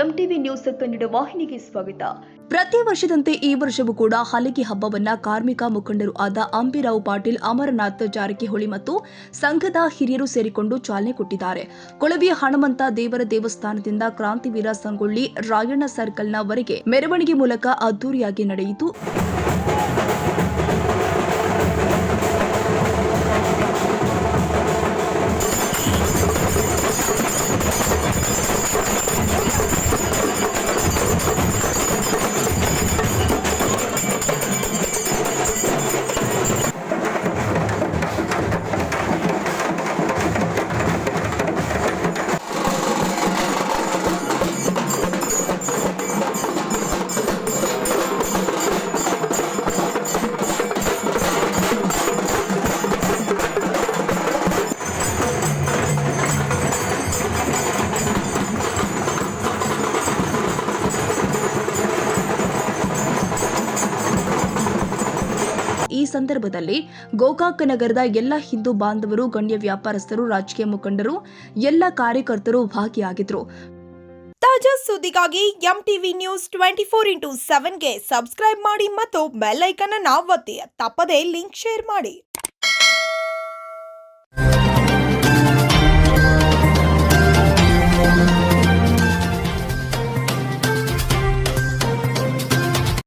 MTV news Kannada ವಾಹಿನಿಗೆ ಸ್ವಾಗತ. ಪ್ರತಿ ವರ್ಷದಂತೆ ಈ ವರ್ಷವೂ ಕೂಡ ಹಲಿಗೆ ಹಬ್ಬವನ್ನ ಕಾರ್ಮಿಕ ಮುಖಂಡರು ಆದ ಅಂಬಿರಾವ್ ಪಾಟೀಲ್, ಅಮರನಾಥ್ ಜಾರಕಿಹೊಳಿ ಮತ್ತು ಸಂಘದ ಹಿರಿಯರು ಸೇರಿಕೊಂಡು ಚಾಲನೆ ಕೊಟ್ಟಿದ್ದಾರೆ. ಕೊಳವೆಯ ಹನುಮಂತ ದೇವರ ದೇವಸ್ಥಾನದಿಂದ ಕ್ರಾಂತಿವೀರ ಸಂಗೊಳ್ಳಿ ರಾಯಣ್ಣ ಸರ್ಕಲ್ನ ವರೆಗೆ ಮೆರವಣಿಗೆ ಮೂಲಕ ಅದ್ದೂರಿಯಾಗಿ ನಡೆಯಿತು. ಈ ಸಂದರ್ಭದಲ್ಲಿ ಗೋಕಾಕ್ ನಗರದ ಎಲ್ಲ ಹಿಂದೂ ಬಾಂಧವರು, ಗಣ್ಯ ವ್ಯಾಪಾರಸ್ಥರು, ರಾಜಕೀಯ ಮುಖಂಡರು, ಎಲ್ಲ ಕಾರ್ಯಕರ್ತರು ಭಾಗಿಯಾಗಿದ್ದರು. ತಾಜಾ ಸುದ್ದಿಗಾಗಿ ಎಂಟಿವಿ ನ್ಯೂಸ್ 24x7ಗೆ ಸಬ್ಸ್ಕ್ರೈಬ್ ಮಾಡಿ ಮತ್ತು ಬೆಲ್ ಐಕಾನ್ ಅನ್ನು ಒತ್ತಿ. ತಪ್ಪದೇ ಲಿಂಕ್ ಶೇರ್ ಮಾಡಿ.